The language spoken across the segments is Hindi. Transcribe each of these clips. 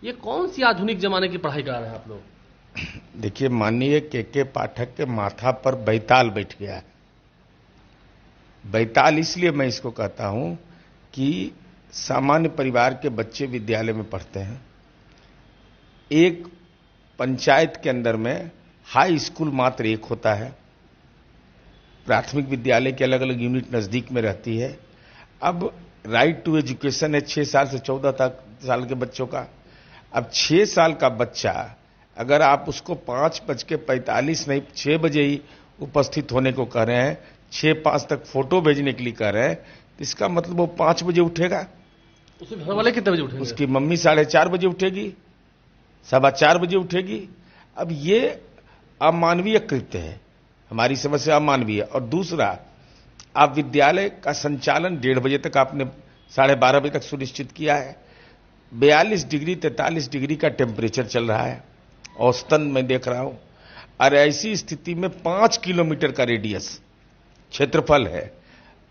ये कौन सी आधुनिक जमाने की पढ़ाई करा रहे हैं आप लोग? देखिए, माननीय के पाठक के माथा पर बैताल बैठ गया है। बैताल इसलिए मैं इसको कहता हूं कि सामान्य परिवार के बच्चे विद्यालय में पढ़ते हैं। एक पंचायत के अंदर में हाई स्कूल मात्र एक होता है। प्राथमिक विद्यालय के अलग अलग यूनिट नजदीक में रहती है। अब राइट टू एजुकेशन है 6 साल से 14 साल के बच्चों का। अब 6 साल का बच्चा अगर आप उसको 5:45 नहीं 6 बजे ही उपस्थित होने को कह रहे हैं, 6:05 तक फोटो भेजने के लिए कह रहे हैं, तो इसका मतलब वो 5 बजे उठेगा। उसके घर वाले कितने बजे उठेंगे? उसकी मम्मी 4:30 बजे उठेगी, 4:15 बजे उठेगी। अब ये अमानवीय कृत्य है, हमारी समझ से अमानवीय। और दूसरा, आप विद्यालय का संचालन 1:30 बजे तक आपने 12:30 बजे तक सुनिश्चित किया है। 42 डिग्री 43 डिग्री का टेम्परेचर चल रहा है, औसतन मैं देख रहा हूं। और ऐसी स्थिति में 5 किलोमीटर का रेडियस क्षेत्रफल है।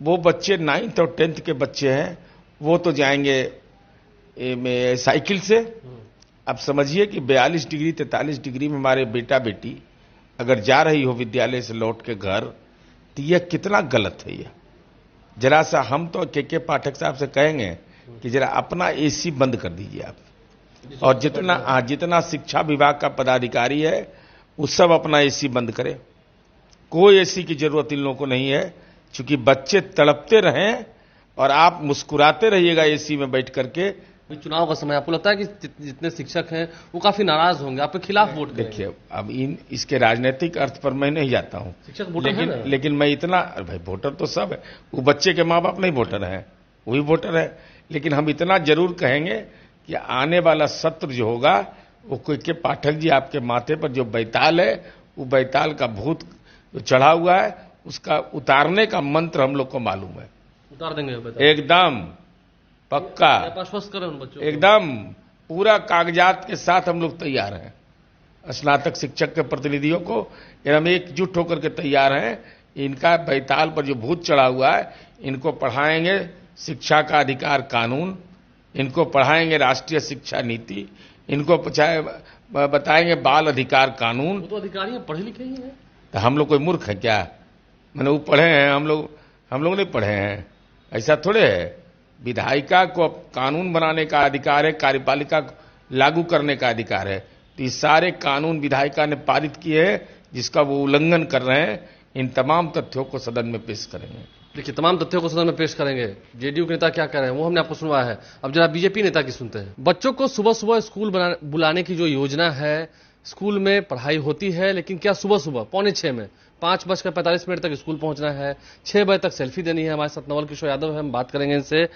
वो बच्चे 9th और 10th के बच्चे हैं, वो तो जाएंगे साइकिल से। अब समझिए कि 42 डिग्री 43 डिग्री में हमारे बेटा बेटी अगर जा रही हो विद्यालय से लौट के घर, तो यह कितना गलत है। यह जरा सा हम तो के पाठक साहब से कहेंगे कि जरा अपना एसी बंद कर दीजिए आप, और जितना शिक्षा विभाग का पदाधिकारी है वो सब अपना एसी बंद करे। कोई एसी की जरूरत इन लोगों को नहीं है, क्योंकि बच्चे तड़पते रहें और आप मुस्कुराते रहिएगा एसी में बैठ करके। चुनाव का समय आपको लगता है कि जितने शिक्षक हैं वो काफी नाराज होंगे, आपके खिलाफ वोट करेंगे? देखिए, अब इसके राजनीतिक अर्थ पर मैं नहीं जाता हूं। शिक्षक वोटर है ना? लेकिन मैं इतना, भाई वोटर तो सब है, वो बच्चे के माँ बाप नहीं वोटर हैं, वही वोटर है। लेकिन हम इतना जरूर कहेंगे कि आने वाला सत्र जो होगा वो कोई के पाठक जी आपके माथे पर जो बैताल है, वो बैताल का भूत जो चढ़ा हुआ है उसका उतारने का मंत्र हम लोग को मालूम है। उतार देंगे एकदम पक्का, आश्वस्त करें उन बच्चों को। एकदम पूरा कागजात के साथ हम लोग तैयार हैं। स्नातक शिक्षक के प्रतिनिधियों को हम एकजुट होकर के तैयार हैं। इनका बैताल पर जो भूत चढ़ा हुआ है, इनको पढ़ाएंगे शिक्षा का अधिकार कानून, इनको पढ़ाएंगे राष्ट्रीय शिक्षा नीति, इनको बताएंगे बाल अधिकार कानून। वो तो अधिकारी हैं, पढ़े लिखे ही हैं। तो हम लोग कोई मूर्ख है क्या? मैंने वो पढ़े हैं, हम लोग नहीं पढ़े हैं, ऐसा थोड़े है। विधायिका को कानून बनाने का अधिकार है, कार्यपालिका लागू करने का अधिकार है। तो ये सारे कानून विधायिका ने पारित किए हैं, जिसका वो उल्लंघन कर रहे हैं। इन तमाम तथ्यों को सदन में पेश करेंगे। देखिए, तमाम तथ्यों को सदन में पेश करेंगे। जेडीयू के नेता क्या कह रहे हैं वो हमने आपको सुनवाया है। अब जरा बीजेपी नेता की सुनते हैं। बच्चों को सुबह सुबह स्कूल बुलाने की जो योजना है, स्कूल में पढ़ाई होती है, लेकिन क्या सुबह सुबह 5:45 में 5:45 तक स्कूल पहुंचना है, 6 बजे तक सेल्फी देनी है। हमारे साथ नवल किशोर यादव है, हम बात करेंगे इनसे।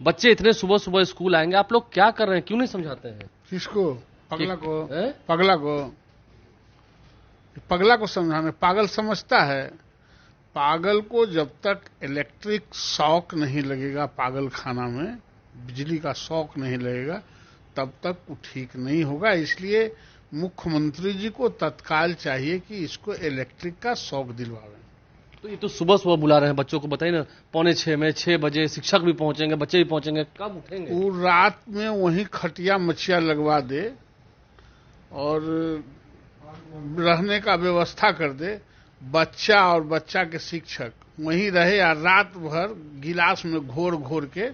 बच्चे इतने सुबह सुबह स्कूल आएंगे, आप लोग क्या कर रहे हैं, क्यों नहीं समझाते हैं? किसको? पगला को समझाने। पागल समझता है। पागल को जब तक इलेक्ट्रिक शॉक नहीं लगेगा, पागल खाना में बिजली का शॉक नहीं लगेगा, तब तक वो ठीक नहीं होगा। इसलिए मुख्यमंत्री जी को तत्काल चाहिए कि इसको इलेक्ट्रिक का शॉक दिलवाएं। तो ये तो सुबह सुबह बुला रहे हैं बच्चों को, बताइए ना। 5:45 में 6 बजे शिक्षक भी पहुंचेंगे, बच्चे भी पहुंचेंगे, कब उठेंगे? वो रात में वहीं खटिया मछिया लगवा दे और रहने का व्यवस्था कर दे। बच्चा और बच्चा के शिक्षक वहीं रहे, या रात भर गिलास में घोर घोर के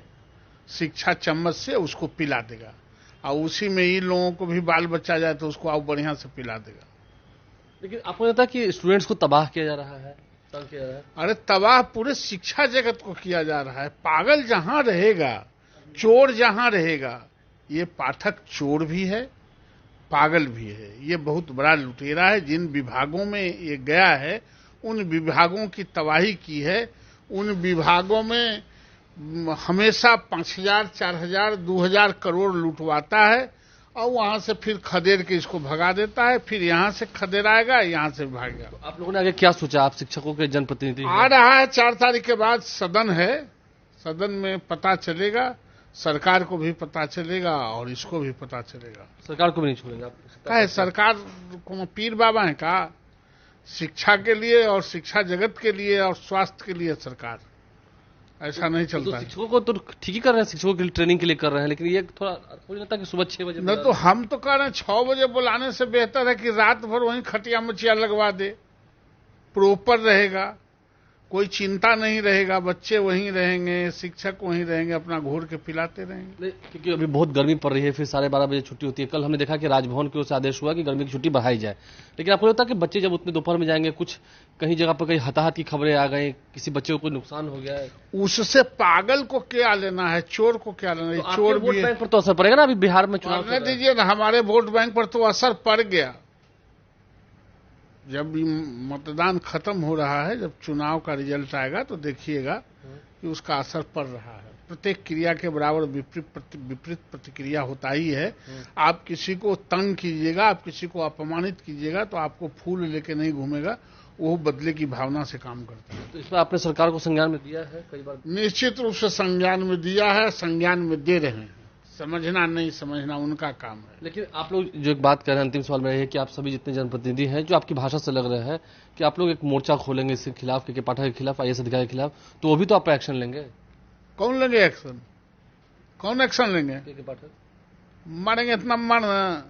शिक्षा चम्मच से उसको पिला देगा, और उसी में इन लोगों को भी बाल बच्चा जाए तो उसको आप बढ़िया से पिला देगा। लेकिन आपको लगता है कि स्टूडेंट्स को तबाह किया जा रहा है, तंग किया जा रहा है? अरे तबाह पूरे शिक्षा जगत को किया जा रहा है। पागल जहां रहेगा, चोर जहां रहेगा, ये पाठक चोर भी है, पागल भी है। ये बहुत बड़ा लुटेरा है। जिन विभागों में ये गया है, उन विभागों की तबाही की है। उन विभागों में हमेशा 5,000, 4,000, 2,000 करोड़ लुटवाता है, और वहां से फिर खदेड़ के इसको भगा देता है। फिर यहां से खदेड़ आएगा, यहां से भागेगा। तो आप लोगों ने आगे क्या सोचा? आप शिक्षकों के जनप्रतिनिधि आ रहा है 4 तारीख के बाद सदन है, सदन में पता चलेगा, सरकार को भी पता चलेगा और इसको भी पता चलेगा। सरकार को भी नहीं छोड़ेंगे आप? क्या है, सरकार को पीर बाबा है का? शिक्षा के लिए और शिक्षा जगत के लिए और स्वास्थ्य के लिए सरकार ऐसा नहीं तो चलता है। शिक्षकों को तो ठीक ही कर रहे हैं, शिक्षकों के लिए ट्रेनिंग के लिए कर रहे हैं, लेकिन ये थोड़ा मुझे लगता है कि सुबह 6 बजे न तो हम तो कह रहे हैं 6 बजे बुलाने से बेहतर है कि रात भर वहीं खटिया मचिया लगवा दे, प्रॉपर रहेगा, कोई चिंता नहीं रहेगा, बच्चे वहीं रहेंगे, शिक्षक वहीं रहेंगे, अपना घोर के पिलाते रहेंगे। नहीं, क्योंकि अभी बहुत गर्मी पड़ रही है, फिर 12:30 बजे छुट्टी होती है। कल हमने देखा कि राजभवन की ओर से आदेश हुआ कि गर्मी की छुट्टी बढ़ाई जाए, लेकिन आपको लगता है कि बच्चे जब उतने दोपहर में जाएंगे, कुछ कहीं जगह पर कहीं हताहत की खबरें आ गई, किसी बच्चे को कोई नुकसान हो गया है, उससे पागल को क्या लेना है, चोर को क्या लेना है? तो चोर आपके वोट भी बैंक पर तो असर पड़ेगा ना। अभी बिहार में चुनाव करने दीजिए ना, हमारे वोट बैंक पर तो असर पड़ गया। जब मतदान खत्म हो रहा है, जब चुनाव का रिजल्ट आएगा तो देखिएगा कि उसका असर पड़ रहा है। प्रत्येक क्रिया के बराबर विपरीत प्रतिक्रिया होता ही है। आप किसी को तंग कीजिएगा, आप किसी को अपमानित कीजिएगा तो आपको फूल लेके नहीं घूमेगा, वो बदले की भावना से काम करता है। तो इसमें आपने सरकार को संज्ञान में दिया है कई बार? निश्चित रूप से संज्ञान में दिया है, संज्ञान में दे रहे हैं। समझना नहीं समझना उनका काम है। लेकिन आप लोग जो एक बात कह रहे हैं, अंतिम सवाल मेरा है कि आप सभी जितने जनप्रतिनिधि हैं, जो आपकी भाषा से लग रहे हैं कि आप लोग एक मोर्चा खोलेंगे इसके खिलाफ, के पाठक के खिलाफ, IAS अधिकारी के खिलाफ, तो वो भी तो आप एक्शन लेंगे? कौन लेंगे एक्शन? कौन एक्शन लेंगे? के पाठक मारेंगे इतना मारना।